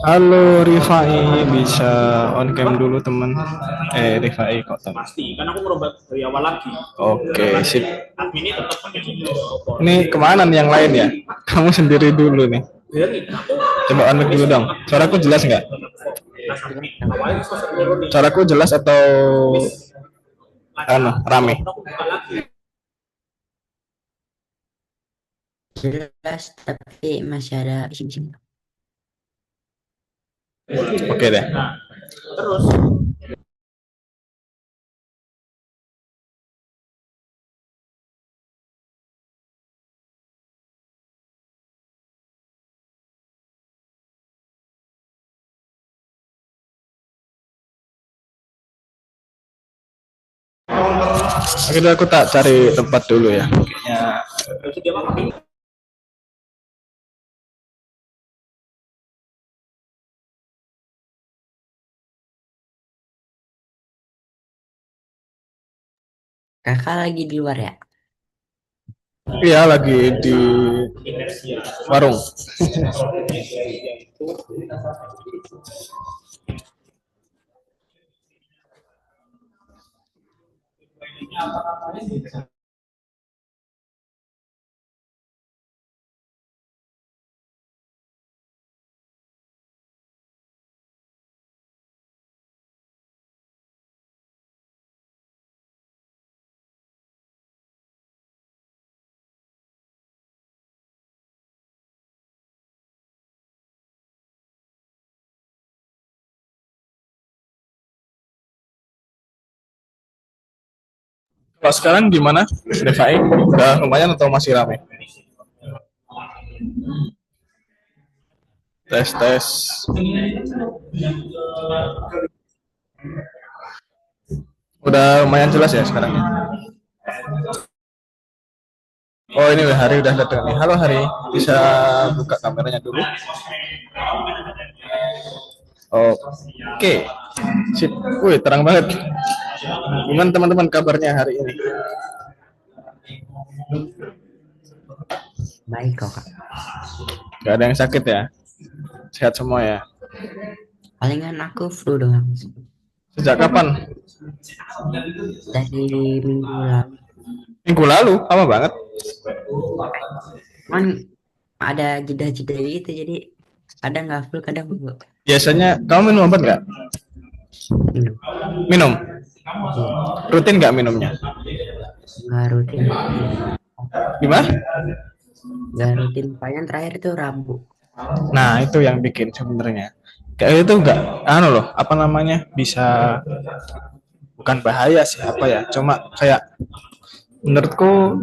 Halo Rifai, bisa on cam dulu teman. Rifai kok teman. Pasti, kan aku ngerubah dari awal lagi. Oke, sip. Adminnya tetap pakai Ini kemana nih yang lain ya? Kamu sendiri dulu nih. biar aku Coba on mic dulu dong. Suaraku jelas nggak? admin. Awalnya pas aku nurunin. Suaraku jelas atau anu rame? Aku buka lagi. Jelas tapi masih ada bising-bising. Oke deh. Nah, terus Akhirnya aku tak cari tempat dulu ya. Kayaknya terus dia makan. Kakak lagi di luar ya? iya lagi di warung. Kalau sekarang gimana, Rifai? Udah lumayan atau masih rame? Tes tes. Udah lumayan jelas ya sekarang ya. Oh ini Hari udah datang nih. Halo Hari, bisa buka kameranya dulu? Oke, sip. Wih terang banget. Gimana teman-teman kabarnya hari ini? Baik kok kak. Gak ada yang sakit ya? Sehat semua ya? Palingan aku flu doang. Sejak kapan? Dari minggu lalu. Minggu lalu, lama banget. Cuman ada jeda-jeda gitu jadi kadang nggak flu kadang flu. Biasanya kamu minum obat nggak? Minum. Minum? Iya. Rutin nggak minumnya? Nggak rutin. Gimana? Nggak rutin. Paling terakhir itu Rabu. Nah itu yang bikin sebenarnya. Kayak itu nggak, anu loh, apa namanya, bisa bukan bahaya sih apa ya, cuma kayak menurutku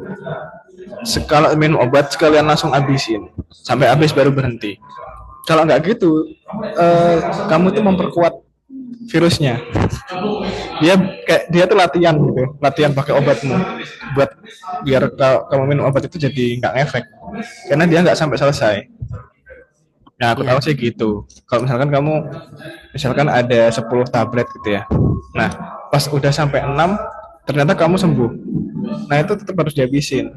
kalau minum obat sekalian langsung habisin sampai habis baru berhenti. Kalau nggak gitu, kamu tuh memperkuat virusnya. Dia tuh latihan gitu, latihan pakai obatmu buat biar kalau kamu minum obat itu jadi nggak ngefek, karena dia nggak sampai selesai. Nah aku tahu Iya. sih gitu. Kalau misalkan ada 10 tablet gitu ya. Nah pas udah sampai 6 ternyata kamu sembuh. Nah itu tetap harus dihabisin.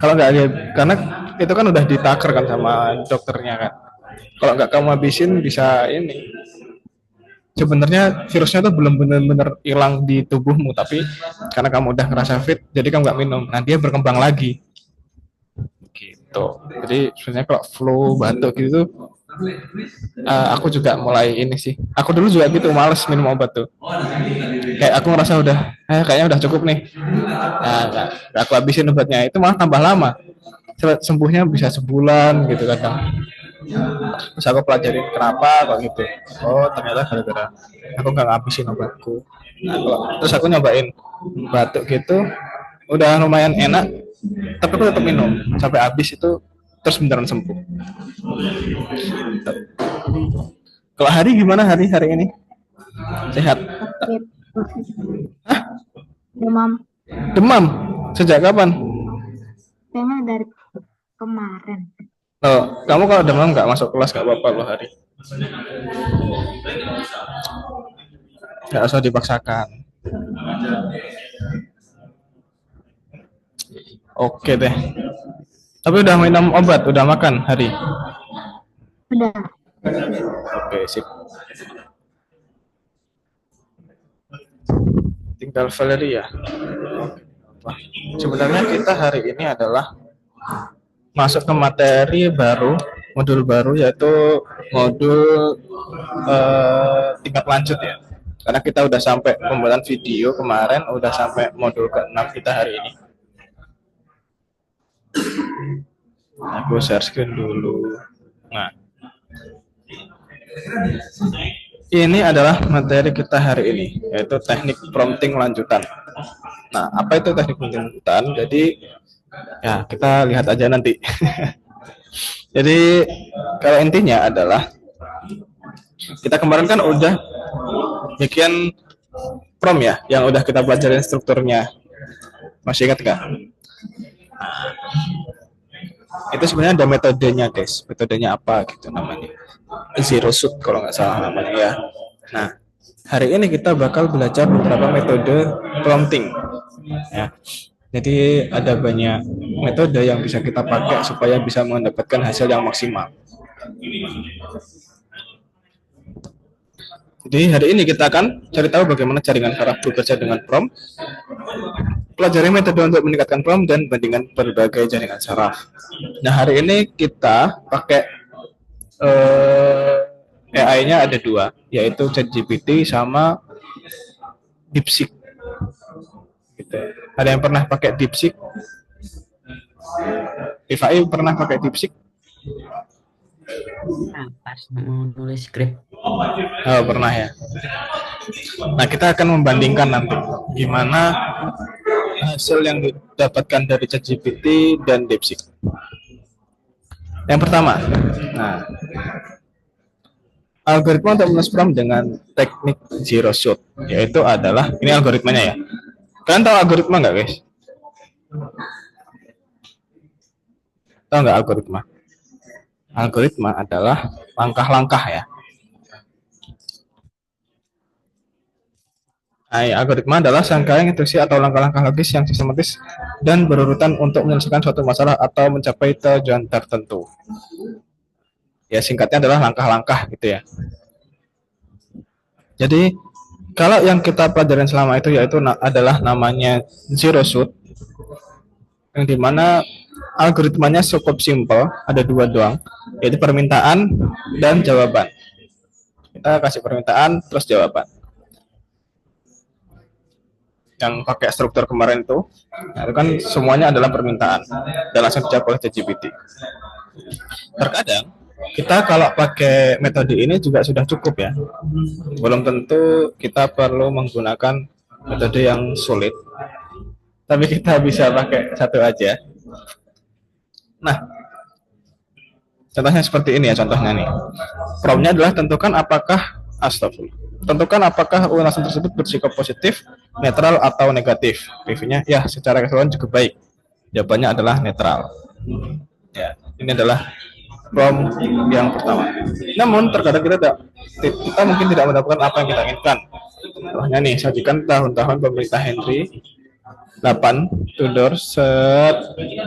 Kalau nggak ada, karena itu kan udah ditaker kan sama dokternya kan. Kalau nggak kamu habisin bisa ini. Sebenarnya virusnya tuh belum benar-benar hilang di tubuhmu, tapi karena kamu udah ngerasa fit, jadi kamu nggak minum. Nah dia berkembang lagi gitu. Jadi sebenarnya kalau flu, batuk gitu, aku juga mulai ini sih. Aku dulu juga gitu, males minum obat tuh. Kayak aku ngerasa udah, kayaknya udah cukup nih. Nah, aku habisin obatnya, itu malah tambah lama. Sembuhnya bisa sebulan gitu kadang. Terus aku pelajarin kenapa kok gitu. Oh ternyata gara-gara aku nggak ngabisin obatku. Nah, terus aku nyobain batuk gitu, udah lumayan enak, tapi aku tetap minum sampai habis itu, terus beneran sembuh. Kalau Hari gimana, hari hari ini? Sehat? Sakit, demam, Demam? Sejak kapan? kayaknya dari kemarin. Oh, kamu kalau demam nggak masuk kelas nggak apa-apa loh Hari. Nggak usah dipaksakan. Oke deh. Tapi udah minum obat, udah makan Hari. Udah. Oke, sip. Tinggal Valeria. Wah, sebenarnya kita hari ini adalah masuk ke materi baru, modul baru, yaitu modul tingkat lanjut ya. Karena kita udah sampai pembuatan video kemarin, udah sampai modul ke-6 kita hari ini. Aku share screen dulu. Nah, ini adalah materi kita hari ini, yaitu teknik prompting lanjutan. Nah, apa itu teknik prompting lanjutan? Jadi, ya kita lihat aja nanti. Jadi, kalau intinya adalah kita kemarin kan udah bikin prompt ya, yang udah kita pelajarin strukturnya. Masih ingat nggak? Itu sebenarnya ada metodenya guys. Metodenya apa gitu namanya? Zero shoot kalau nggak salah namanya ya. Nah, hari ini kita bakal belajar beberapa metode prompting. Ya. Jadi ada banyak metode yang bisa kita pakai supaya bisa mendapatkan hasil yang maksimal. Jadi hari ini kita akan cari tahu bagaimana jaringan saraf bekerja dengan prompt, pelajari metode untuk meningkatkan prompt, dan bandingkan berbagai jaringan saraf. Nah, hari ini kita pakai AI-nya ada dua, yaitu ChatGPT sama DeepSeek. Gitu. Ada yang pernah pakai DeepSeek? Ifai pernah pakai DeepSeek? Nah, pas mau nulis skrip. Oh, pernah ya. Nah, kita akan membandingkan nanti gimana hasil yang didapatkan dari ChatGPT dan DeepSeek. Yang pertama, nah, algoritma untuk menulis prompt dengan teknik zero shoot, yaitu adalah ini algoritmanya ya. Kalian tahu algoritma nggak guys? Tahu nggak algoritma? Algoritma adalah langkah-langkah ya. Algoritma adalah rangkaian instruksi atau langkah-langkah logis yang sistematis dan berurutan untuk menyelesaikan suatu masalah atau mencapai tujuan tertentu. Ya, singkatnya adalah langkah-langkah gitu ya. Jadi, kalau yang kita pelajarin selama itu yaitu adalah namanya zero shoot, yang dimana algoritmanya cukup simple, ada dua doang, yaitu permintaan dan jawaban. Kita kasih permintaan terus jawaban. Yang pakai struktur kemarin itu kan semuanya adalah permintaan dan langsung dijawab oleh ChatGPT. Terkadang kita kalau pakai metode ini juga sudah cukup ya. Belum tentu kita perlu menggunakan metode yang sulit, tapi kita bisa pakai satu aja. Nah, contohnya seperti ini ya, contohnya nih. Promptnya adalah tentukan apakah ulasan tersebut bersifat positif, netral, atau negatif. Reviewnya ya secara keseluruhan cukup baik. Jawabannya adalah netral. Ya, ini adalah prompt yang pertama. Namun terkadang kita mungkin tidak mendapatkan apa yang kita inginkan. Contohnya nih, sajikan tahun-tahun pemerintah Henry 8 Tudor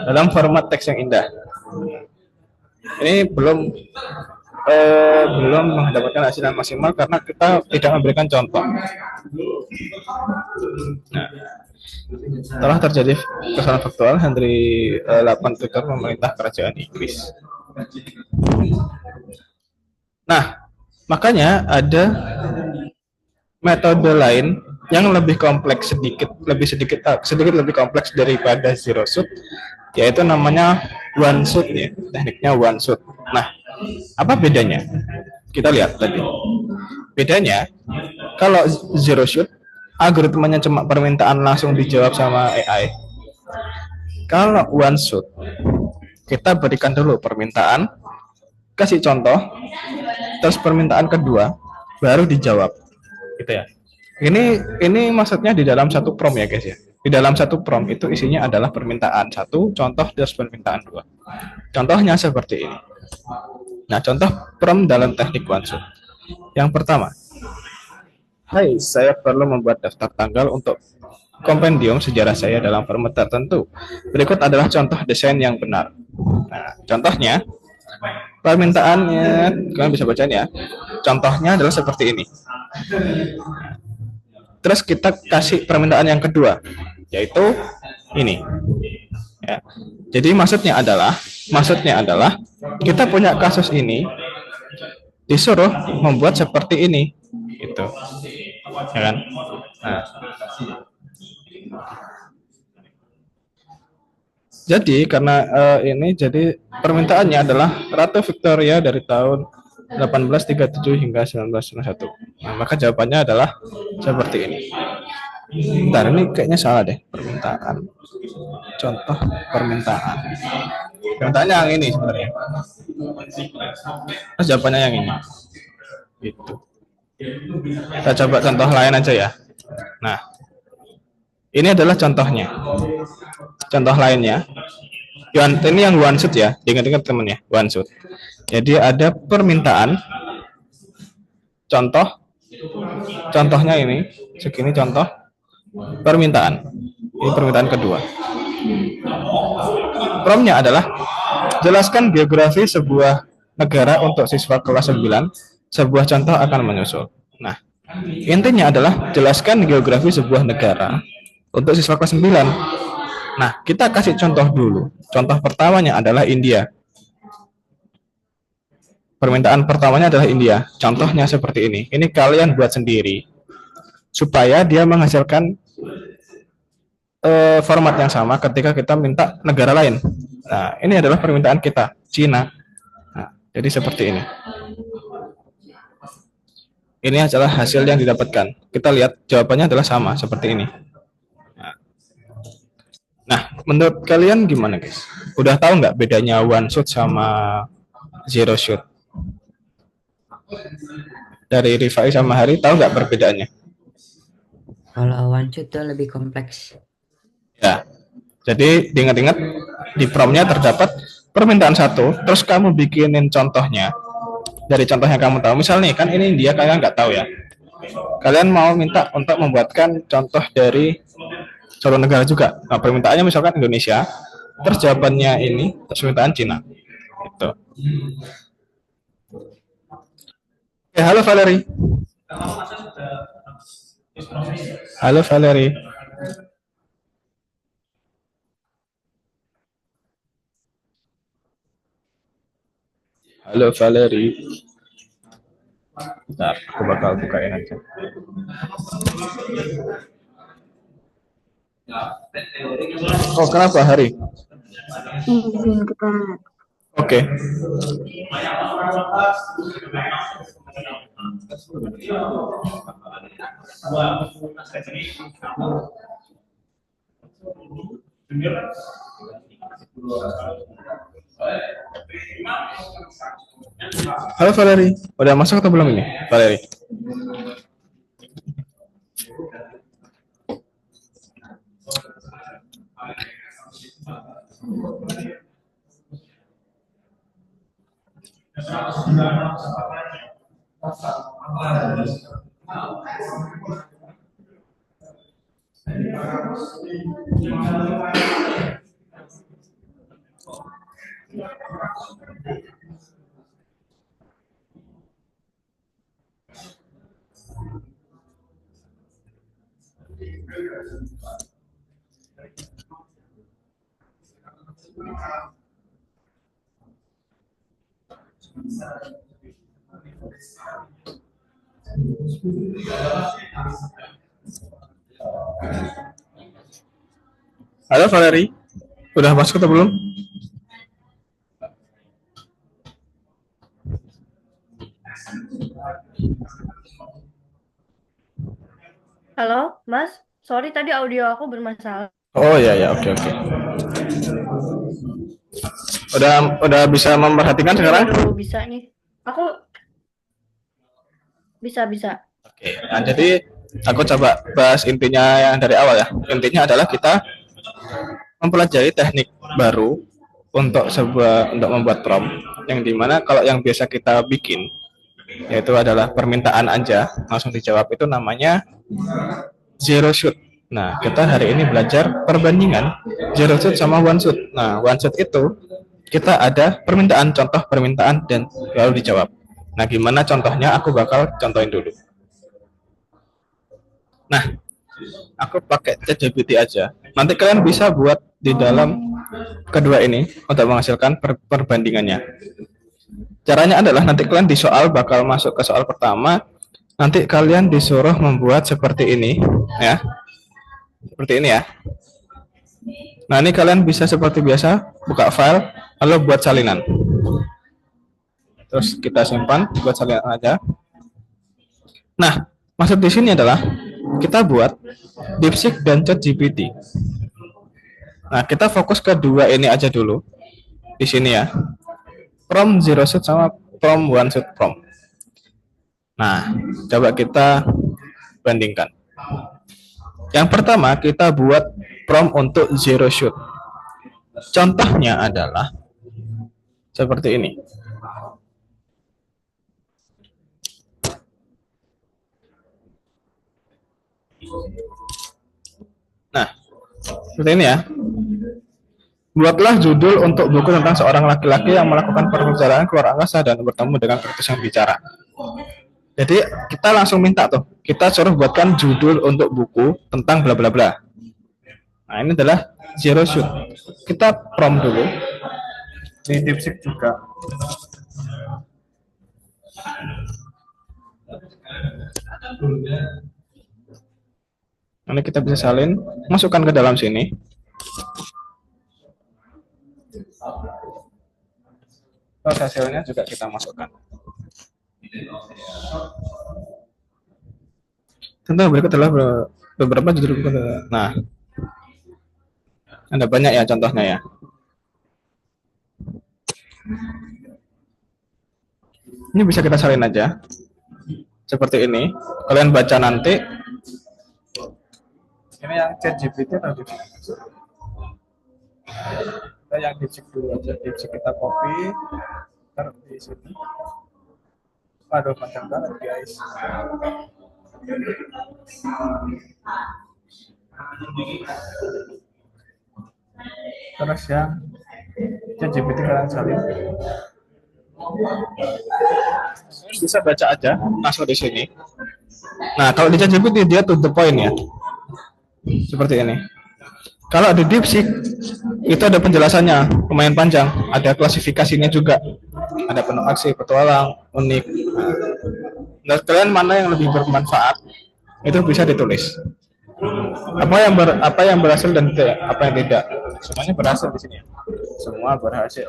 dalam format teks yang indah. Ini belum mendapatkan hasil yang maksimal karena kita tidak memberikan contoh. Nah, setelah terjadi kesalahan faktual, Henry 8 Tudor memerintah kerajaan Inggris. Nah, makanya ada metode lain yang lebih kompleks sedikit lebih kompleks daripada zero shoot, yaitu namanya one shoot ya, tekniknya one shoot. Nah, apa bedanya? Kita lihat tadi. Bedanya, kalau zero shoot, algoritmanya cuma permintaan langsung dijawab sama AI. Kalau one shoot, kita berikan dulu permintaan, kasih contoh, terus permintaan kedua, baru dijawab. Gitu ya. Ini maksudnya di dalam satu prompt ya guys ya. Di dalam satu prompt itu isinya adalah permintaan satu, contoh, terus permintaan dua. Contohnya seperti ini. Nah, contoh prompt dalam teknik one shot. Yang pertama, hai, saya perlu membuat daftar tanggal untuk kompendium sejarah saya dalam format tertentu. Berikut adalah contoh desain yang benar. Nah, contohnya, permintaannya kalian bisa bacain ya. Contohnya adalah seperti ini. Terus kita kasih permintaan yang kedua, yaitu ini. Ya. Jadi maksudnya adalah kita punya kasus ini disuruh membuat seperti ini, gitu, ya kan? Nah, jadi karena ini jadi permintaannya adalah Ratu Victoria dari tahun 1837 hingga 1901. Nah, maka jawabannya adalah seperti ini. Bentar, ini kayaknya salah deh. Permintaan. Contoh permintaan. Permintaannya yang ini sebenarnya. Terus jawabannya yang ini. Gitu. Kita coba contoh lain aja ya. Nah, ini adalah contohnya. Contoh lainnya. Ini yang one shoot ya. Ingat-ingat teman ya, one shoot. Jadi ada permintaan. Contohnya ini. Segini contoh permintaan. Ini permintaan kedua. Promnya adalah jelaskan geografi sebuah negara untuk siswa kelas 9. Sebuah contoh akan menyusul. Nah, intinya adalah jelaskan geografi sebuah negara untuk siswa kelas 9. Nah, kita kasih contoh dulu. Contoh pertamanya adalah India. Permintaan pertamanya adalah India. Contohnya seperti ini. Ini kalian buat sendiri supaya dia menghasilkan format yang sama ketika kita minta negara lain. Nah, ini adalah permintaan kita, Cina. Nah, jadi seperti ini. Ini adalah hasil yang didapatkan. Kita lihat jawabannya adalah sama seperti ini. Nah, menurut kalian gimana, guys? Udah tahu nggak bedanya one shoot sama zero shoot? Dari Rifai sama Hari, tahu nggak perbedaannya? Kalau one shoot itu lebih kompleks. Ya, jadi diingat-ingat di promnya terdapat permintaan satu, terus kamu bikinin contohnya. Dari contoh yang kamu tahu, misalnya kan ini India, kalian nggak tahu ya. Kalian mau minta untuk membuatkan contoh dari seluruh negara juga. Nah, permintaannya misalkan Indonesia, terus jawabannya ini, terus permintaan Cina. Gitu. Halo Valerie. Halo Valerie. Halo Valerie. Bentar, aku bakal bukain aja. Oh, kenapa Hari? Izin ke toilet. Oke. Halo Valerie, udah masuk atau belum ini, Valerie? Halo Valerie, udah masuk atau belum? Halo, Mas. Sorry tadi audio aku bermasalah. Oh ya ya, oke. Udah bisa memperhatikan sekarang? Baru bisa nih. Aku bisa. Oke, nah jadi aku coba bahas intinya yang dari awal ya. Intinya adalah kita mempelajari teknik baru untuk membuat prompt yang dimana kalau yang biasa kita bikin yaitu adalah permintaan aja langsung dijawab, itu namanya zero shoot. Nah, kita hari ini belajar perbandingan zero shoot sama one shoot. Nah, one shoot itu kita ada permintaan, contoh permintaan, dan lalu dijawab. Nah, gimana contohnya? Aku bakal contohin dulu. Nah, aku pakai ChatGPT aja. Nanti kalian bisa buat di dalam kedua ini untuk menghasilkan perbandingannya. Caranya adalah nanti kalian di soal bakal masuk ke soal pertama. Nanti kalian disuruh membuat seperti ini, ya. Seperti ini ya. Nah, ini kalian bisa seperti biasa buka file lalu buat salinan. Terus kita simpan buat salinan aja. Nah, maksud di sini adalah kita buat DeepSeek dan ChatGPT. Nah, kita fokus ke dua ini aja dulu. Di sini ya. Prompt zero shoot sama prompt one shoot prompt. Nah, coba kita bandingkan. Yang pertama, kita buat prompt untuk zero shoot. Contohnya adalah seperti ini. Nah, seperti ini ya. Buatlah judul untuk buku tentang seorang laki-laki yang melakukan perjalanan keluar angkasa dan bertemu dengan kritis yang bicara. Jadi kita langsung minta tuh, kita suruh buatkan judul untuk buku tentang bla bla bla. Nah, ini adalah zero shoot. Kita prompt dulu di DeepSeek juga. Nanti kita bisa salin, masukkan ke dalam sini. Terus hasilnya juga kita masukkan. Contoh berikut adalah beberapa judul buku. Nah, ada banyak ya contohnya ya. Ini bisa kita salin aja. Seperti ini. Kalian baca nanti. Ini yang ChatGPT atau DeepSeek? Kita yang DeepSeek dulu aja. DeepSeek kita copy. Taruh di sini. Aduh, panjang banget guys. Terus yang ChatGPT kalian salin. Bisa baca aja masuk di sini. Nah, kalau di ChatGPT dia to the point ya. Seperti ini. Kalau di DeepSeek itu ada penjelasannya, lumayan panjang, ada klasifikasinya juga. Ada penuh aksi, petualang, unik. Nah, kalian mana yang lebih bermanfaat itu bisa ditulis. Apa yang berhasil dan apa yang tidak. Semuanya berhasil di sini. Semua berhasil.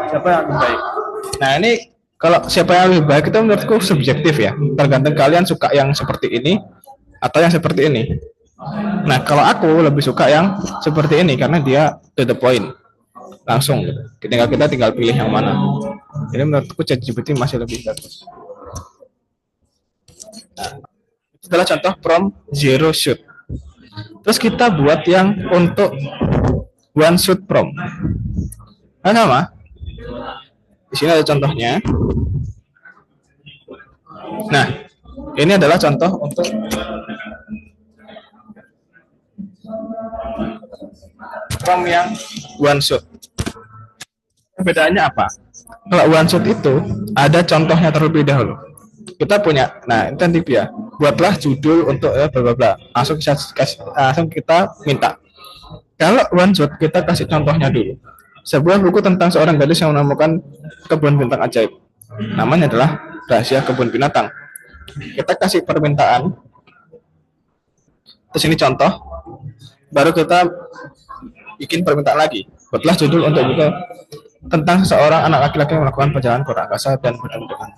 Siapa yang lebih baik? Nah, ini kalau siapa yang lebih baik itu menurutku subjektif ya. Tergantung kalian suka yang seperti ini atau yang seperti ini. Nah, kalau aku lebih suka yang seperti ini karena dia to the point. Langsung gitu. Kita tinggal pilih yang mana. Jadi menurutku ChatGPT masih lebih bagus. Nah, itu adalah contoh prompt zero shoot. Terus kita buat yang untuk one shoot prompt. Nah, sama. Di sini ada contohnya. Nah, ini adalah contoh untuk prompt yang one shot. Perbedaannya apa? Kalau one shot itu ada contohnya terlebih dahulu. Kita punya, nah ini tip ya. Buatlah judul untuk bla bla bla. Langsung kita minta. Kalau one shot kita kasih contohnya dulu. Sebuah buku tentang seorang gadis yang menemukan kebun binatang ajaib. Namanya adalah Rahasia Kebun Binatang. Kita kasih permintaan. Terus ini contoh. Baru kita bikin permintaan lagi. Buatlah judul untuk buku tentang seorang anak laki-laki yang melakukan perjalanan keluar angkasa dan bertemu dengan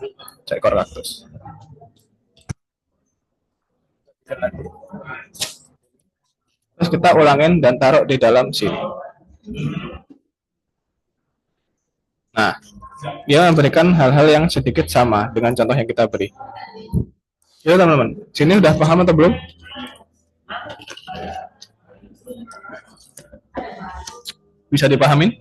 seekor kaktus. Terus kita ulangin dan taruh di dalam sini. Nah, dia memberikan hal-hal yang sedikit sama dengan contoh yang kita beri. Ya teman-teman, sini udah paham atau belum? Bisa dipahamin?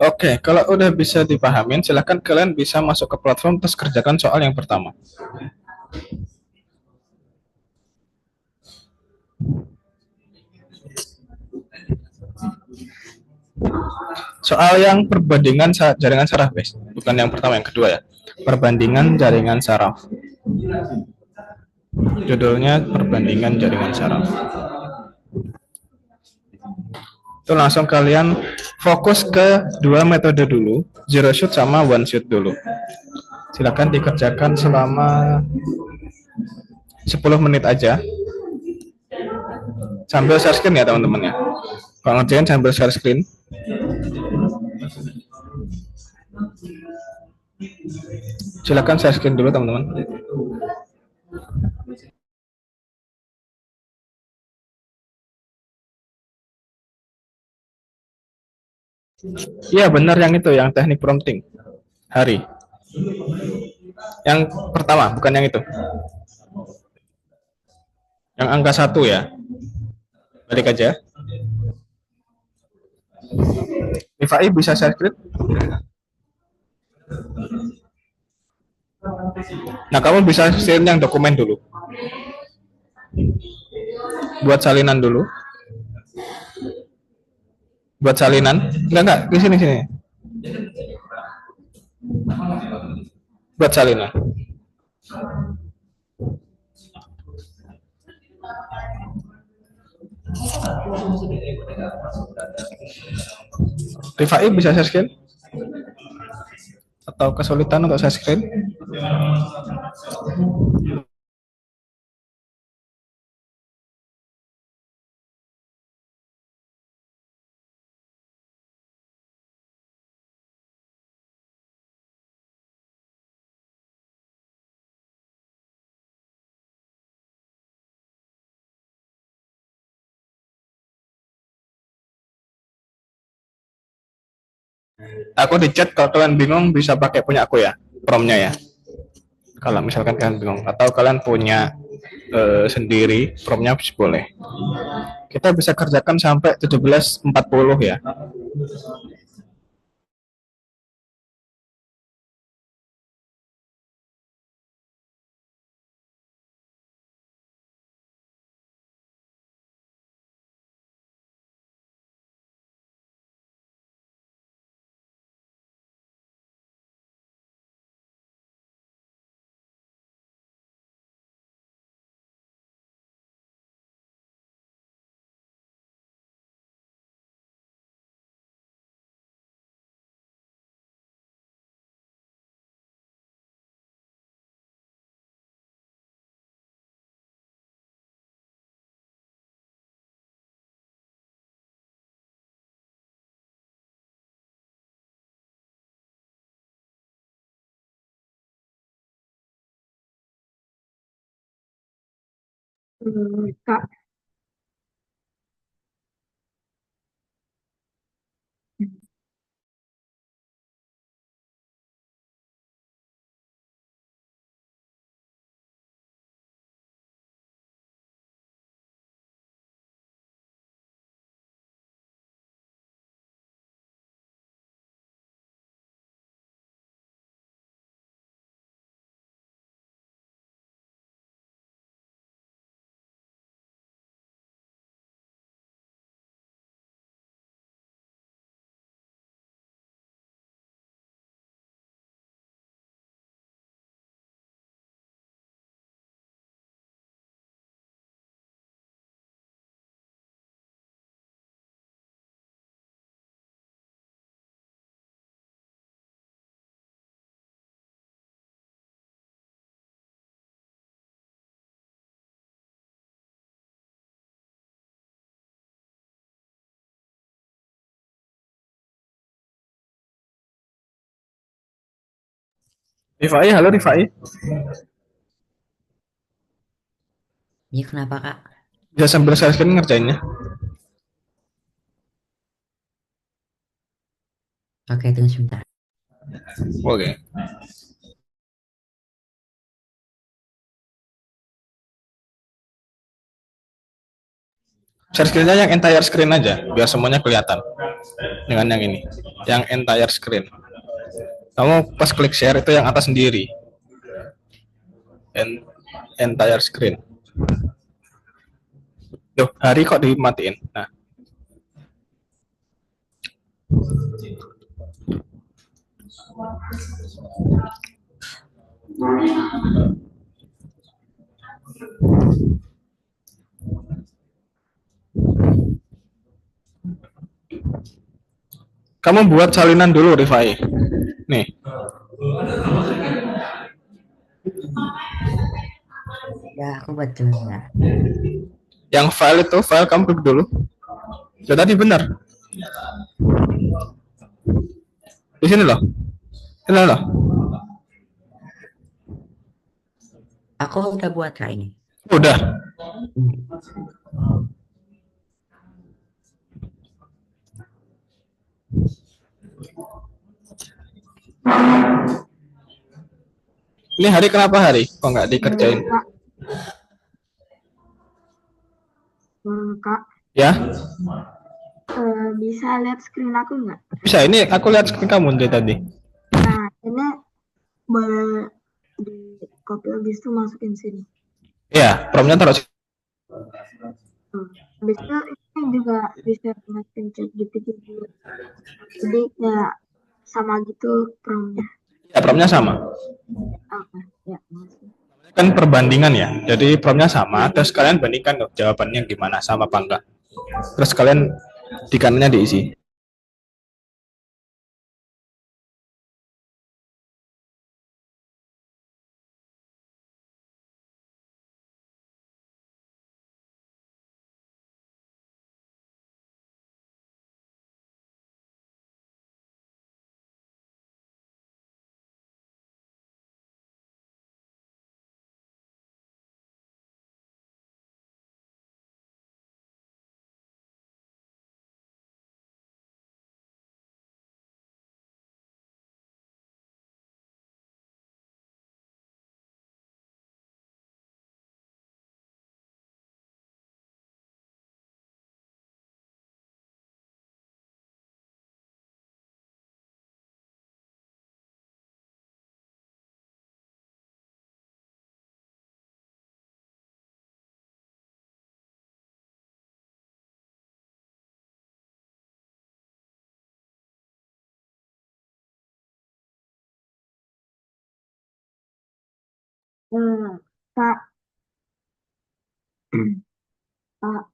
Oke, kalau udah bisa dipahamin, silahkan kalian bisa masuk ke platform terus kerjakan soal yang pertama. Soal yang perbandingan jaringan saraf, guys. Bukan yang pertama, yang kedua ya. Perbandingan jaringan saraf. Judulnya perbandingan jaringan saraf. Itu langsung kalian fokus ke dua metode dulu, zero shoot sama one shoot dulu. Silakan dikerjakan selama 10 menit aja. Sambil share screen ya teman-teman ya. Kalau ngerjain sambil share screen. Silakan share screen dulu teman-teman. Iya benar yang itu, yang teknik prompting. Hari. Yang pertama, bukan yang itu. Yang angka 1 ya. Balik aja. Rifai bisa share screen? Nah, kamu bisa share yang dokumen dulu. Buat salinan dulu. Buat salinan. Enggak, di sini. Buat salinan. Rifai bisa share screen? Atau kesulitan untuk share screen? Aku di chat, kalau kalian bingung bisa pakai punya aku ya, promnya ya. Kalau misalkan kalian bingung atau kalian punya sendiri, promnya boleh. Kita bisa kerjakan sampai 17.40 ya. Kak, Rifai, halo Rifai. Ini kenapa Kak? Bisa sambil share screen ngerjainnya. Oke, tunggu sebentar. Oke. Share screen-nya yang entire screen aja, biar semuanya kelihatan. Dengan yang ini, yang entire screen. Kamu pas klik share itu yang atas sendiri. Entire screen. Loh, hari kok dimatiin? Nah, kamu buat salinan dulu, Rifai. Nih, Ya, aku buat dulu ya. yang file itu, file kamu klik dulu. Ya tadi benar. Di sini loh. Ini loh. Aku udah buat Kak ini. Udah. Ini hari kenapa hari? Kok nggak dikerjain? Kak, Kak, Ya, bisa lihat screen aku nggak? bisa. Ini aku lihat screen kamu dari tadi. Nah, ini boleh di copy habis itu masukin sini. Ya, promnya taruh sini. Habis itu ini juga bisa masukin chat GPT juga. Jadi ya sama gitu promnya. Ya, promnya sama. Oke, ya masuk. Kan perbandingan ya. Jadi promnya sama. Terus kalian bandingkan tuh jawabannya gimana, sama apa enggak. Terus kalian di kanannya diisi. Kak, Kak,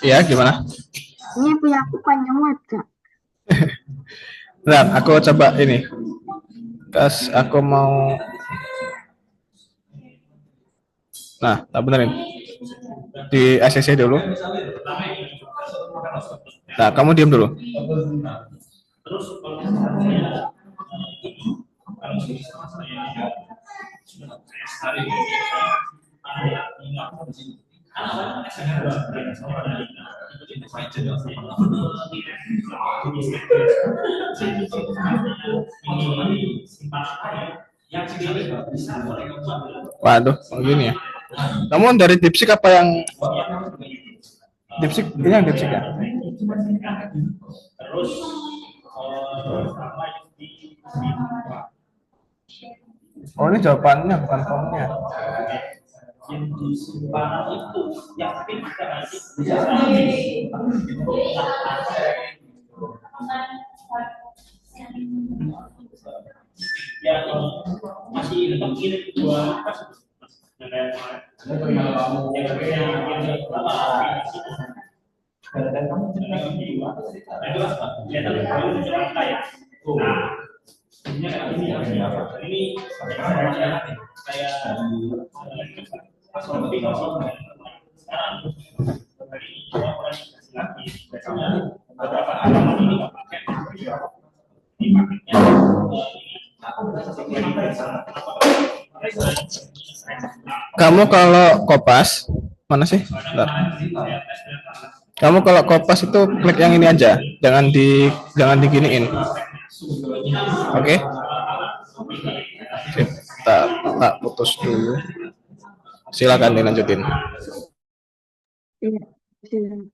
Ya, gimana? ini punya aku panjang banget, Kak. Nah, aku coba ini. Kas, aku mau. Nah, tak benerin. Di ACC dulu. Nah, kamu diam dulu. Waduh, begini ya. Kamu dari Dipsik apa yang Dipsik? Ini yang Dipsik ya? Oh, ini jawabannya bukan formnya. Kamu kalau kopas, mana sih? Bentar. Kamu kalau kopas itu klik yang ini aja, jangan diginiin. Oke? Sip. Tak putus dulu. Silakan dilanjutin. Iya, silakan.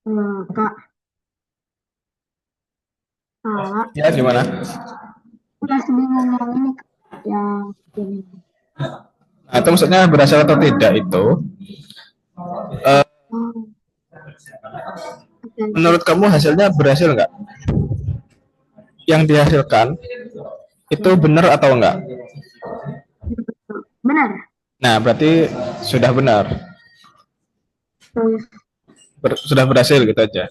Kak, Kak, Ya, gimana? masih bingung yang ini, Kak. Yang ini. Nah, itu maksudnya berhasil atau tidak itu, Oh, oke. menurut kamu hasilnya berhasil nggak? Yang dihasilkan itu benar atau enggak? Benar. Nah, berarti sudah benar. Terus, Sudah berhasil gitu aja.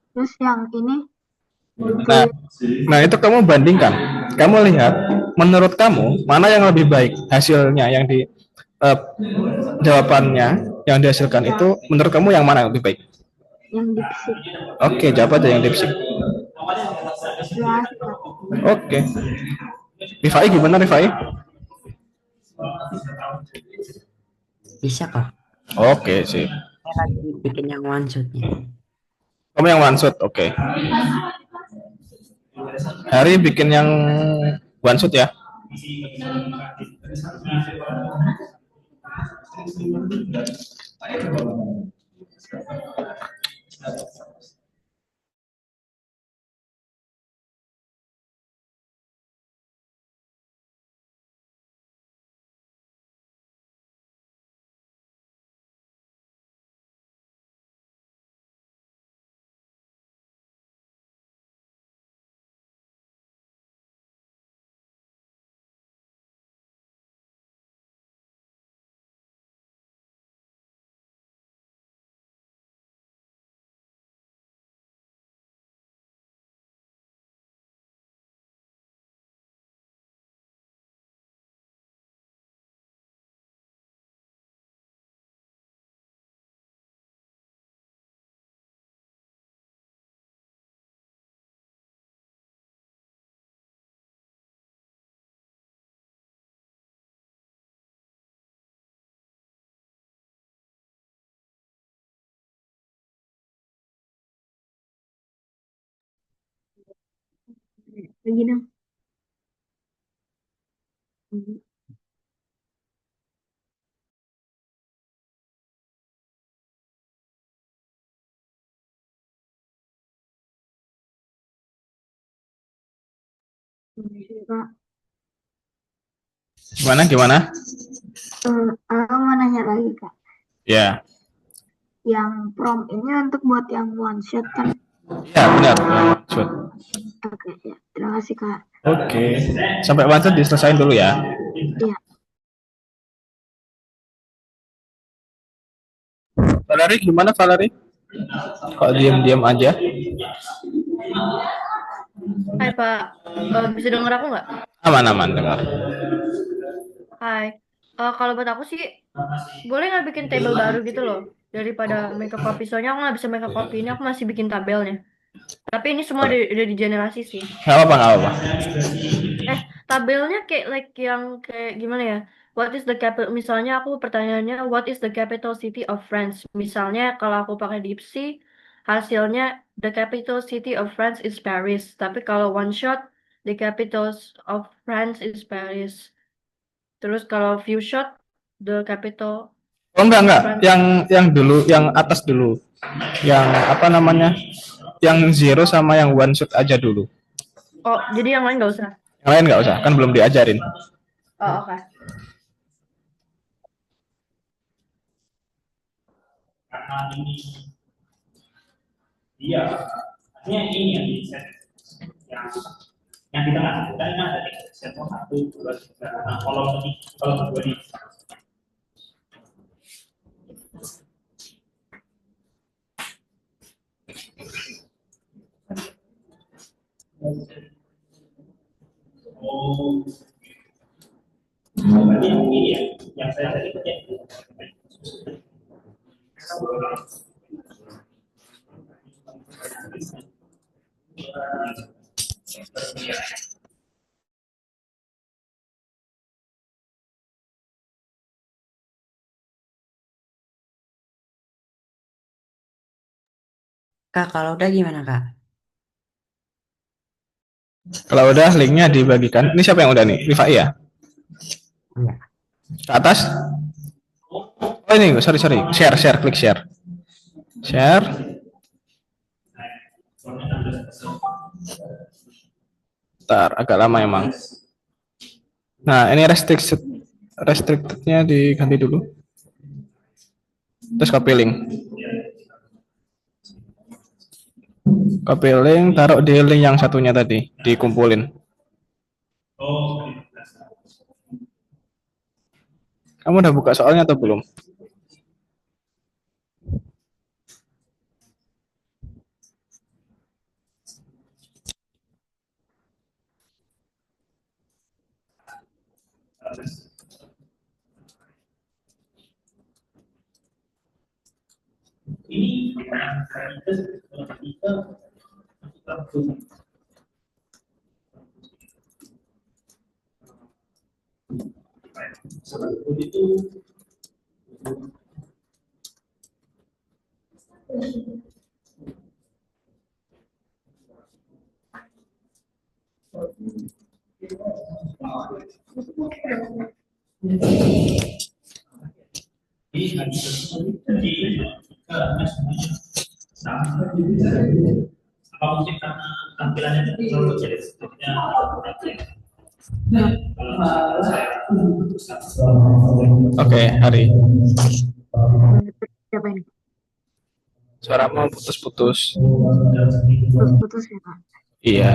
terus yang ini Nah, nah itu kamu bandingkan. Kamu lihat, menurut kamu mana yang lebih baik hasilnya yang di eh, jawabannya yang dihasilkan itu menurut kamu yang mana yang lebih baik? yang dipsik. Oke, jawab aja yang dipsik. Ya, Kak. Oke. Rifai gimana Rifai? Bisa kok. Oke sih. Saya lagi bikin yang one shot-nya. Kamu yang one shot, oke. Hari bikin yang one shot ya. Lagi dong. Kak, Gimana gimana? aku mau nanya lagi, Kak. Ya. Yang prom ini untuk buat yang one shot kan? Ya, benar. One shot. Oke, ya. Terima kasih, Kak. Oke. Sampai one shot diselesain dulu ya. Iya. Valeri gimana Valeri? Kok diam-diam aja? Hai Pak, bisa denger aku nggak? Aman-aman dengar. Hai, kalau buat aku sih boleh nggak bikin table baru gitu loh, daripada makeup copy. Soalnya aku nggak bisa makeup copy ini, aku masih bikin tabelnya. Tapi ini semua udah di generasi sih. Nggak apa-apa, nggak apa-apa. Tabelnya kayak yang kayak gimana ya? What is the capital? Misalnya aku pertanyaannya, what is the capital city of France? Misalnya kalau aku pakai dipsi, hasilnya the capital city of France is Paris. Tapi kalau one shot, the capital of France is Paris. Terus kalau few shot, the capital Oh enggak. France. Yang dulu, yang atas dulu. Yang apa namanya? Yang zero sama yang one shot aja dulu. Oh, jadi yang lain nggak usah. Yang lain nggak usah, kan belum diajarin. Oh, oke. Iya, artinya ini yang di set yang di tengah kita ini ada di set 1, 2, 3. Nah, kolom kedua di oh, berarti ini ya, yang saya tadi kerja. Kak, kalau udah gimana Kak? Kalau udah linknya dibagikan. Ini siapa yang udah nih? Rifai ya? Iya. Ke atas? Oh ini, sorry. Share, klik share. Share. Ntar agak lama emang. Nah, ini restricted-nya diganti dulu. Terus copy link. Copy link, taruh di link yang satunya tadi, dikumpulin. Kamu udah buka soalnya atau belum? Apa mungkin karena tampilannya itu terlalu jadi sebenarnya Oke, Hari. Siapa ini? Suaramu putus-putus. Putus ya, Kak? Iya.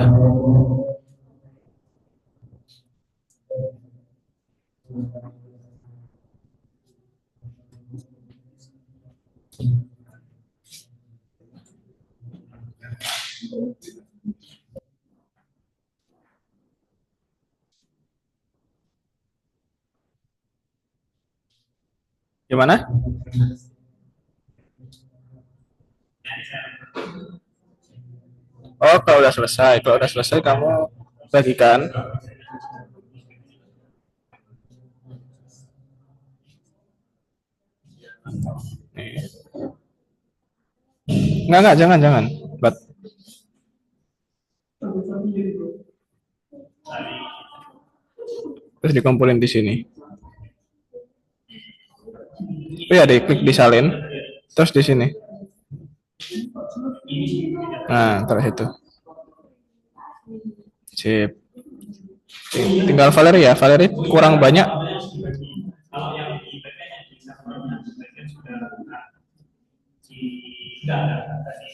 Gimana? Oh, kalau udah selesai. Kalau udah selesai kamu bagikan. Nih. Enggak, jangan. But terus dikumpulin di sini. Oh ya, diklik disalin. Terus di sini. Nah, terus itu. Sip. Tinggal Valerie ya. Valerie kurang banyak. kalau yang di backend yang bisa backend sudah tidak ada tadi.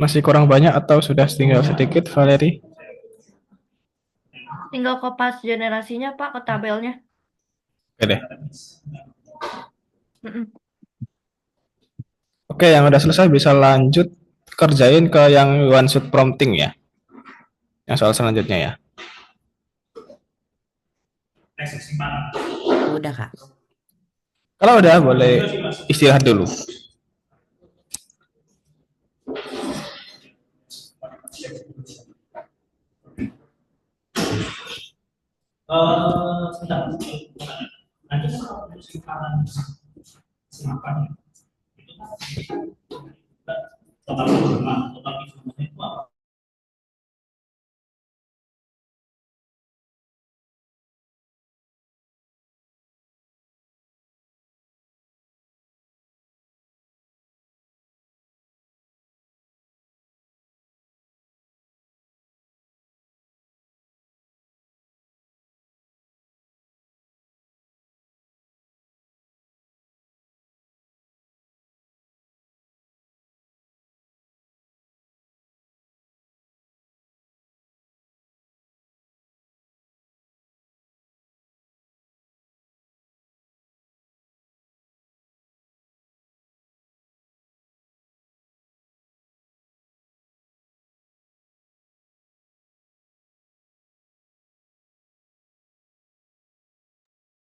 Masih kurang banyak atau sudah tinggal sedikit, Valerie? Tinggal kopas generasinya, Pak, ke tabelnya. Oke deh. Mm-mm. Oke, yang udah selesai bisa lanjut kerjain ke yang one shot prompting ya. Yang soal selanjutnya ya. Udah, Kak. Kalau udah boleh istirahat dulu. Sebentar. Nanti kalau simpanan simpanan itu total informasi itu apa?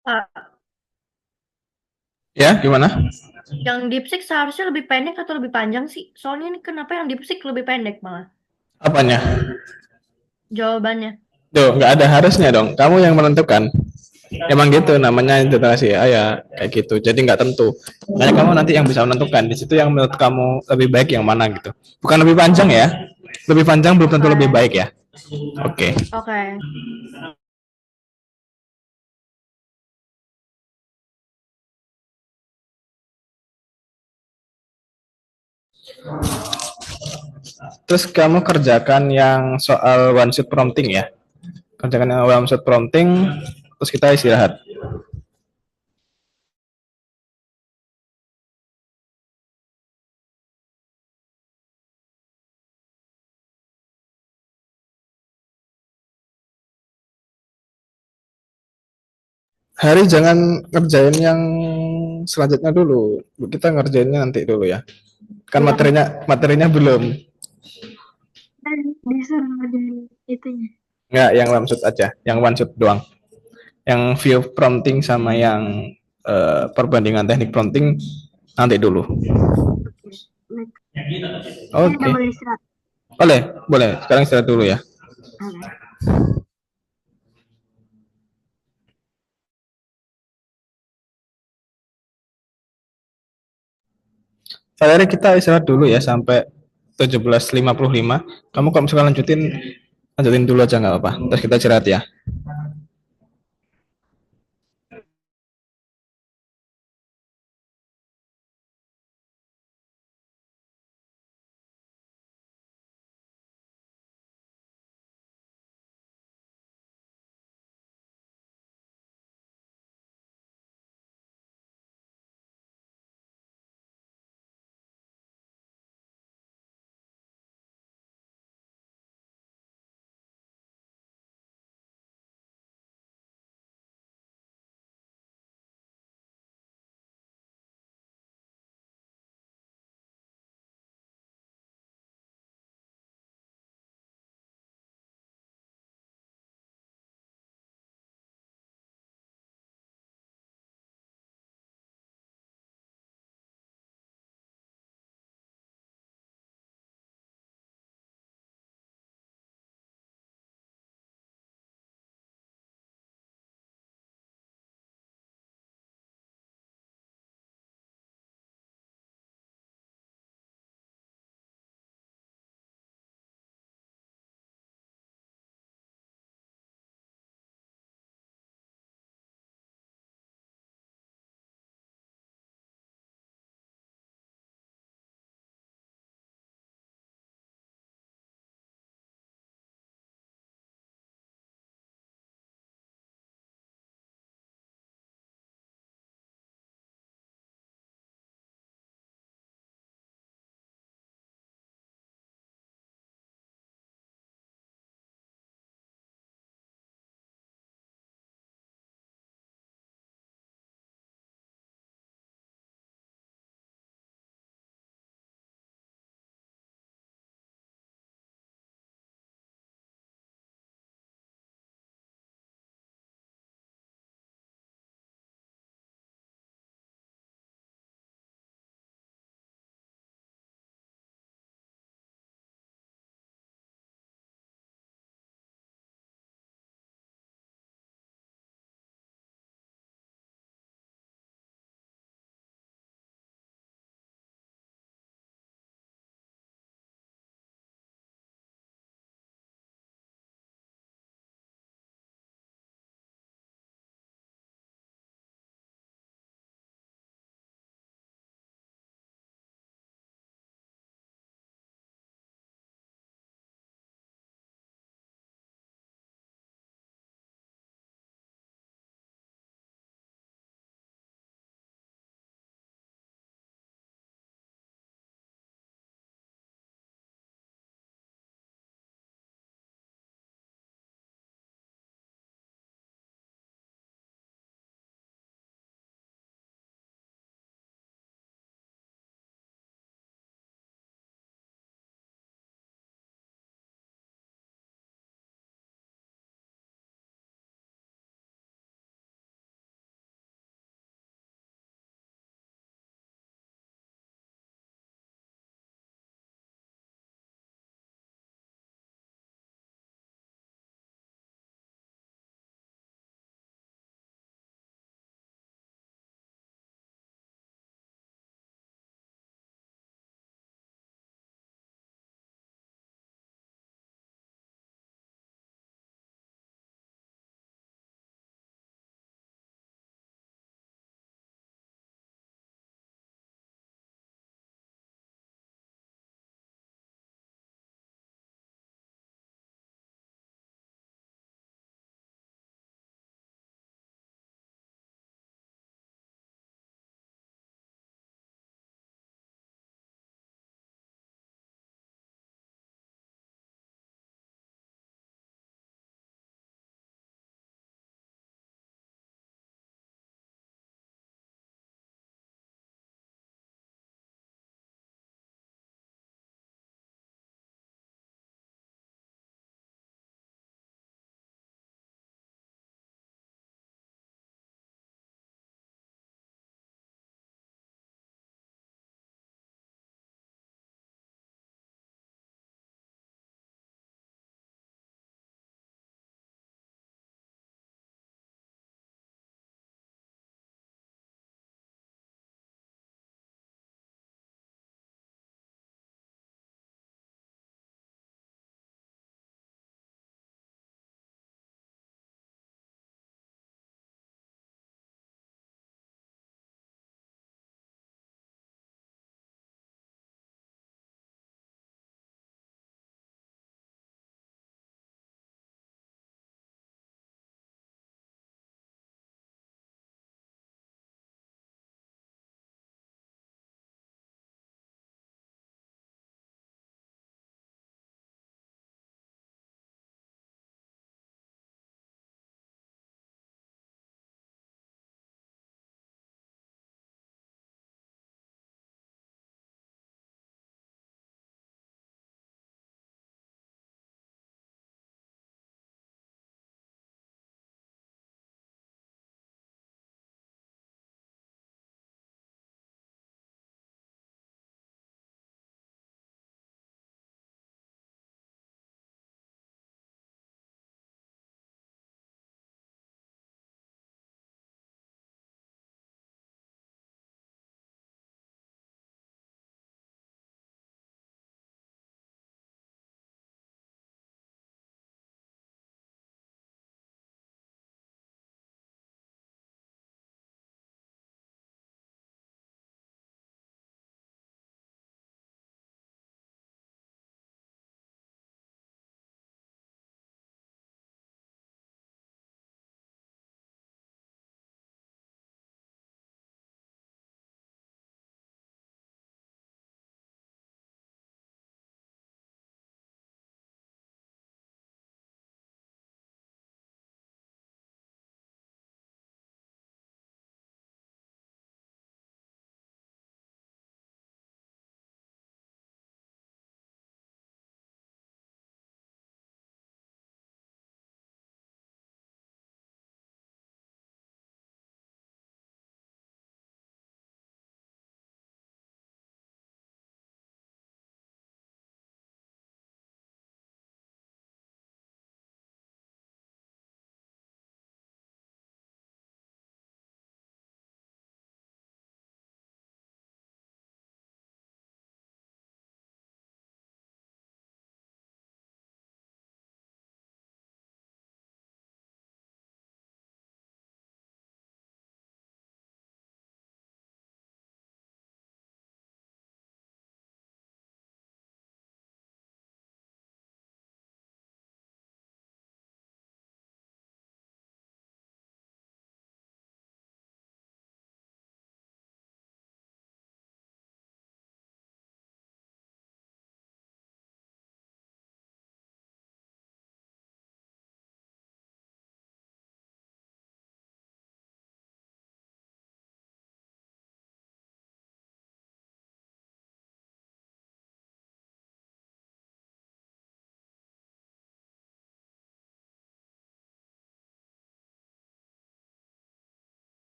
Pak, Ya, gimana? yang DeepSeek seharusnya lebih pendek atau lebih panjang sih? Soalnya ini kenapa yang DeepSeek lebih pendek malah Apanya? jawabannya? Tuh, nggak ada harusnya dong. Kamu yang menentukan. Emang gitu namanya interpretasi ya kayak gitu. Jadi nggak tentu. Makanya kamu nanti yang bisa menentukan. Di situ yang menurut kamu lebih baik yang mana gitu. Bukan lebih panjang ya. Lebih panjang belum tentu lebih baik ya. Oke. Oke. Terus kamu kerjakan yang soal one shot prompting ya. Kerjakan yang one shot prompting, terus kita istirahat. Hari jangan ngerjain yang selanjutnya dulu. Kita ngerjainnya nanti dulu ya. Kan Ya, materinya belum. dan disuruh ngerjain itunya. Nggak, yang one shot aja, yang one shot doang. Yang view prompting sama yang perbandingan teknik prompting nanti dulu. Oke. Next. Saya Oke. udah boleh istirahat. Boleh. Sekarang istirahat dulu ya. Oke. Valerie, kita istirahat dulu ya sampai 17.55. Kamu kalau misalkan lanjutin dulu aja nggak apa-apa. Terus kita istirahat ya.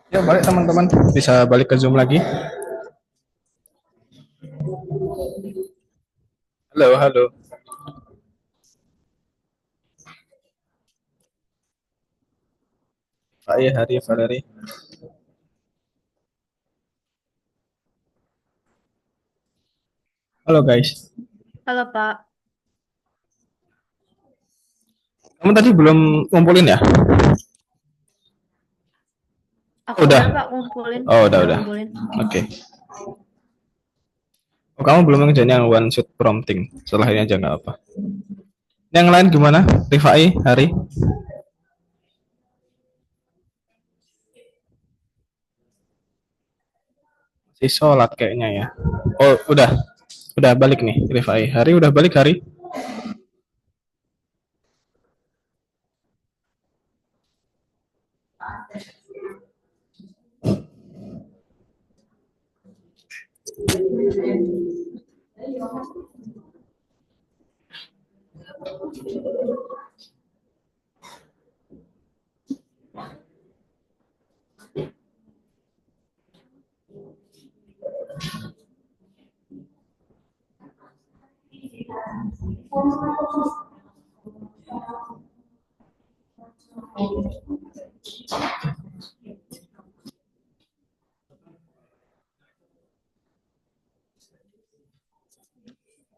Yuk balik teman-teman, bisa balik ke Zoom lagi. Halo, halo. Pak Hari Valeri. Halo guys. Halo Pak. Kamu tadi belum ngumpulin ya? Aku Udah. Pak ngumpulin. Oh, udah. Ngumpulin. Oke. Oh, kamu belum ngerjain yang one shot prompting. Setelah ini aja nggak apa. Yang lain gimana? Rifai, Hari? Masih sholat kayaknya ya. Oh, udah. Udah balik nih, Rifai. Hari udah balik, Hari?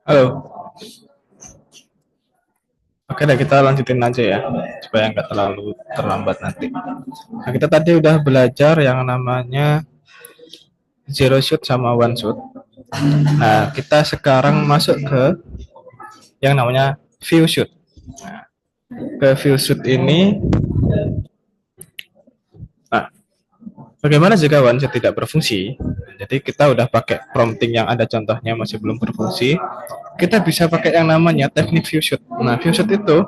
Halo. Oke deh, kita lanjutin aja ya, supaya nggak terlalu terlambat nanti. Nah, kita tadi udah belajar yang namanya zero shoot sama one shoot. Nah, kita sekarang masuk ke yang namanya view shoot. Nah, ke view shoot ini, nah, bagaimana jika one shoot tidak berfungsi? Jadi kita udah pakai prompting yang ada contohnya masih belum berfungsi. Kita bisa pakai yang namanya teknik view shoot. Nah, view shoot itu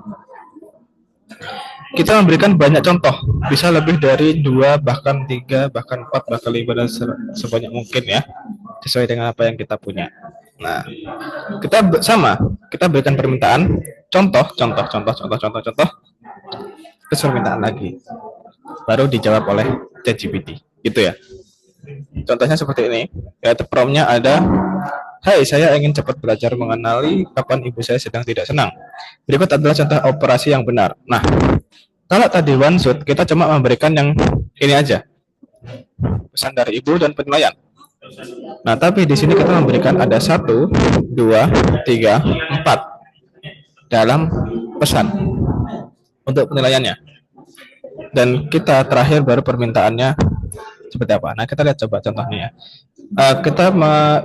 kita memberikan banyak contoh, bisa lebih dari 2, bahkan 3, bahkan 4, bahkan 5 dan sebanyak mungkin ya, sesuai dengan apa yang kita punya. Nah, kita kita berikan permintaan, contoh, terus permintaan lagi, baru dijawab oleh ChatGPT, gitu ya. Contohnya seperti ini, yaitu prompt-nya ada, hai, saya ingin cepat belajar mengenali kapan ibu saya sedang tidak senang. Berikut adalah contoh operasi yang benar. Nah, kalau tadi one shot, kita cuma memberikan yang ini aja, pesan dari ibu dan penilaian. Nah, tapi di sini kita memberikan ada 1, 2, 3, 4 dalam pesan untuk penilaiannya. Dan kita terakhir baru permintaannya seperti apa. Nah, kita lihat coba contohnya ya. Kita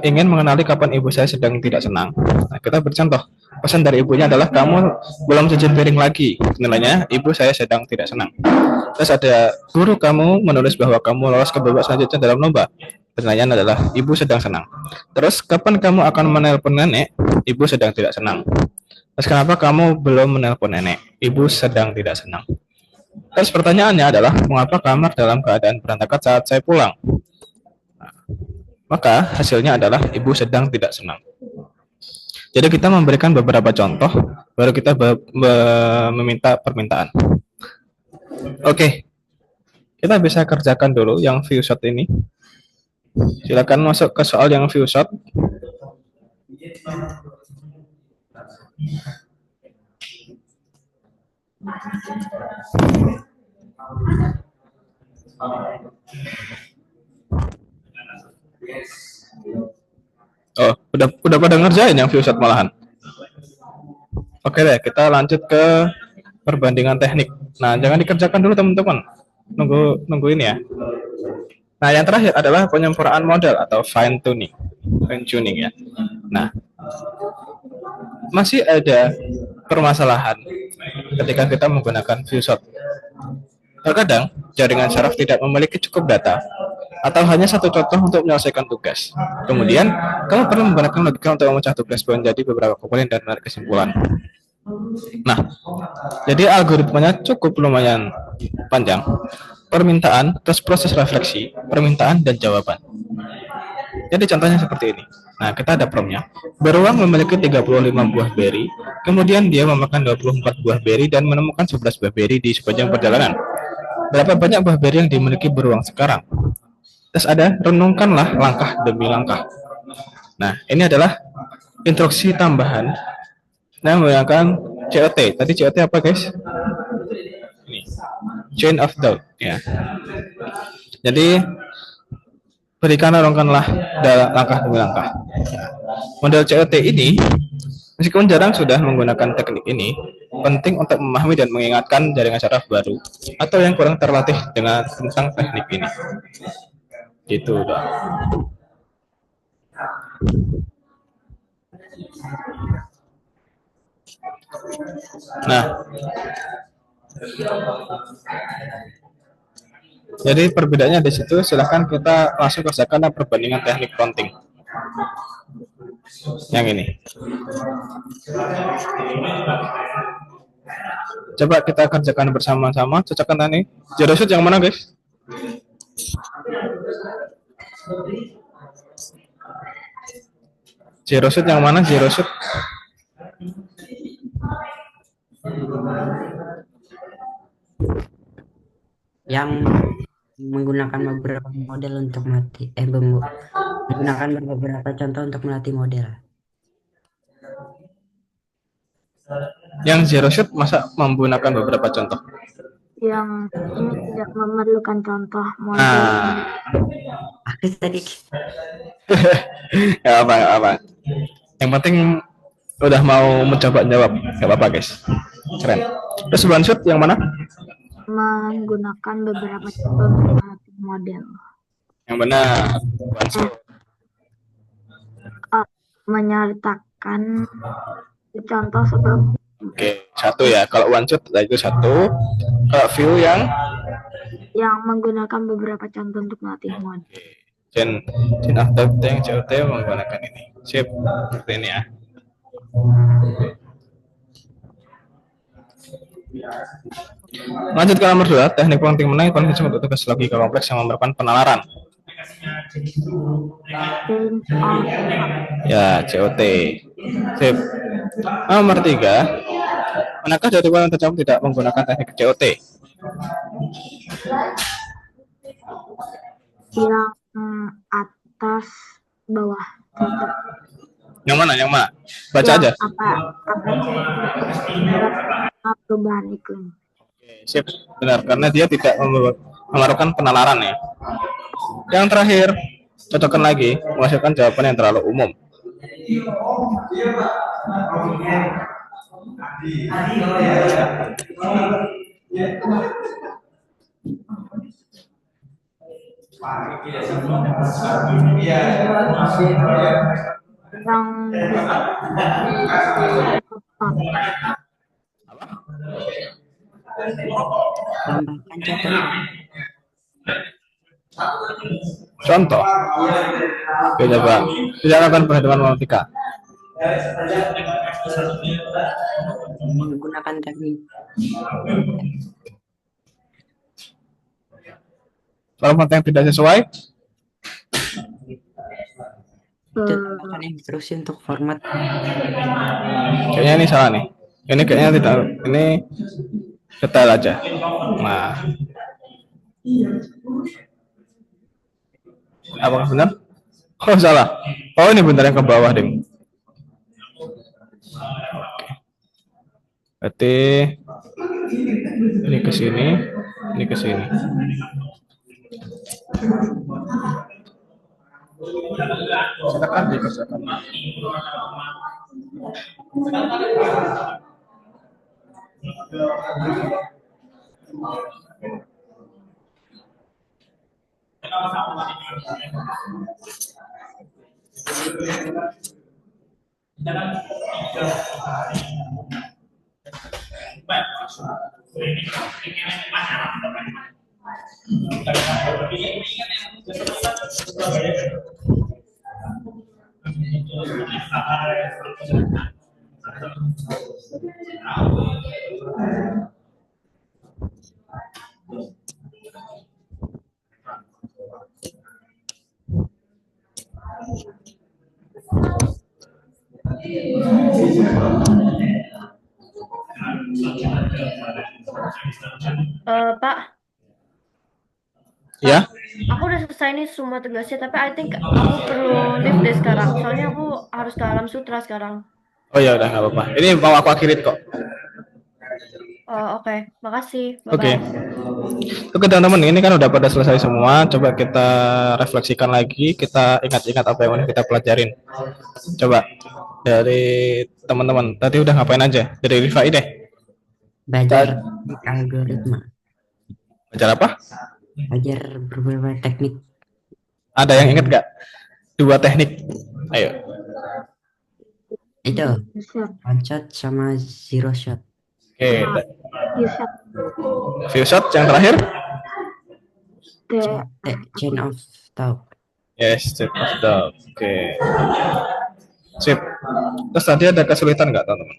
ingin mengenali kapan ibu saya sedang tidak senang. Nah, kita bercontoh. Pesan dari ibunya adalah, kamu belum cuci piring lagi. Nilainya, ibu saya sedang tidak senang. Terus ada, guru kamu menulis bahwa kamu lolos ke babak selanjutnya dalam lomba. Pertanyaan adalah, ibu sedang senang. Terus, kapan kamu akan menelpon nenek? Ibu sedang tidak senang. Terus, kenapa kamu belum menelpon nenek? Ibu sedang tidak senang. Terus pertanyaannya adalah, mengapa kamar dalam keadaan berantakan saat saya pulang? Nah, maka hasilnya adalah ibu sedang tidak senang. Jadi kita memberikan beberapa contoh, baru kita meminta permintaan. Oke, kita bisa kerjakan dulu yang view shot ini. Silakan masuk ke soal yang view shot. Oh, udah pada ngerjain yang view shot malahan. Oke deh, kita lanjut ke perbandingan teknik. Nah, jangan dikerjakan dulu teman-teman. Nunggu ini ya. Nah, yang terakhir adalah penyempurnaan model atau fine tuning ya. Nah, masih ada permasalahan ketika kita menggunakan view shot. Terkadang jaringan saraf tidak memiliki cukup data atau hanya satu contoh untuk menyelesaikan tugas. Kemudian, kamu perlu menggunakan logika untuk memecah tugas menjadi beberapa komponen dan menarik kesimpulan. Nah, jadi algoritmanya cukup lumayan panjang. Permintaan, terus proses refleksi, permintaan, dan jawaban. Jadi contohnya seperti ini. Nah, kita ada promnya. Beruang memiliki 35 buah beri, kemudian dia memakan 24 buah beri dan menemukan 11 buah beri di sepanjang perjalanan. Berapa banyak buah beri yang dimiliki beruang sekarang? Terus ada renungkanlah langkah demi langkah. Nah, ini adalah instruksi tambahan yang menggunakan COT. Tadi COT apa, guys? Ini. Chain of thought, ya. Jadi berikan renungkanlah langkah demi langkah. Model COT ini, meskipun jarang sudah menggunakan teknik ini, penting untuk memahami dan mengingatkan jaringan saraf baru atau yang kurang terlatih tentang teknik ini. Gitu udah. Nah, jadi perbedaannya di situ. Silahkan kita langsung kerjakan perbandingan teknik counting. Yang ini. Coba kita kerjakan bersama-sama. Cocokkan tadi. Zero shoot yang mana, guys? Zero shoot yang mana? Zero shoot. Yang menggunakan beberapa model untuk menggunakan beberapa contoh untuk melatih model. Yang zero shoot masa menggunakan beberapa contoh? Yang ini tidak memerlukan contoh model. Aku tadi Ya apa. Yang penting udah mau mencoba jawab. Gak apa-apa, guys. Keren. Terus one shoot yang mana? Menggunakan beberapa contoh untuk melatih model. Yang benar. One shoot. Menyertakan contoh sebelum. Oke, satu ya. Kalau one shot itu satu. Kalau view yang Menggunakan beberapa contoh untuk melatih model. chain of thought yang COT menggunakan ini. Sip, seperti ini ya. Lanjut ke nomor 2, teknik counting menang kondisi untuk tugas logika kompleks yang memerlukan penalaran. Ya, COT. Sip. Nomor 3, manakah jawaban yang terjawab tidak menggunakan teknik COT? Yang atas bawah. Yang mana? Baca aja. Apa perubahan iklim? Oke, sip, benar, karena dia tidak memerlukan penalaran ya. Yang terakhir, cocokkan lagi, menghasilkan jawaban yang terlalu umum. tambahkan Contoh. Oke, coba. Tidak akan perhitungan matematika. menggunakan teknik Format yang tidak sesuai, itu tambahkan instruksi untuk format. kayaknya ini salah nih. Ini kayaknya tidak. Ini detail aja. Nah, apakah benar? Oh, salah. Oh, ini benar yang ke bawah, ding. Berarti ini ke sini, ini ke sini. Silakan dikerjakan. Pak, Ya, Aku udah selesai nih semua tugasnya, tapi I think aku perlu leave deh sekarang. Soalnya aku harus ke Alam Sutra sekarang. oh ya udah nggak apa-apa. Ini mau aku akhirin kok. Oh, oke. Makasih. Oke. Bye-bye. Oke teman-teman, ini kan udah pada selesai semua. Coba kita refleksikan lagi, kita ingat-ingat apa yang udah kita pelajarin. Coba dari teman-teman, tadi udah ngapain aja? Dari Rifai deh. Belajar algoritma, Belajar apa? belajar beberapa teknik. Ada yang ingat nggak? 2 teknik. Ayo. Itu Shot, one shot sama zero shot. Oke. U-shot, View shot yang terakhir. Chain of thought. Yes, sip of the. Oke. Sip. Terus tadi ada kesulitan nggak teman-teman?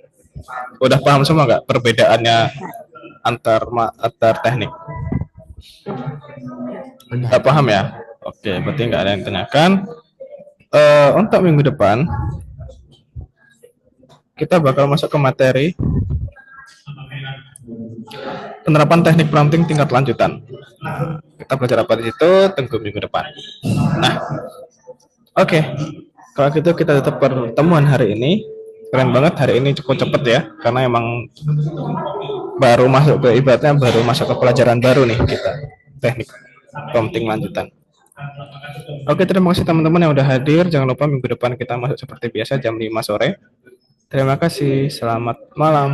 Udah paham semua nggak perbedaannya antar teknik? Udah. Nggak paham ya? Oke, berarti nggak ada yang tanyakan. Untuk minggu depan kita bakal masuk ke materi penerapan teknik prompting tingkat lanjutan. Kita belajar apa di situ? Tunggu minggu depan. Nah, oke. Kalau gitu kita tutup pertemuan hari ini. Keren banget hari ini, cukup cepet ya, karena emang baru masuk ke ibaratnya baru masuk ke pelajaran baru nih kita, teknik prompting lanjutan. Oke, terima kasih teman-teman yang udah hadir. Jangan lupa minggu depan kita masuk seperti biasa jam 5 sore. Terima kasih, selamat malam.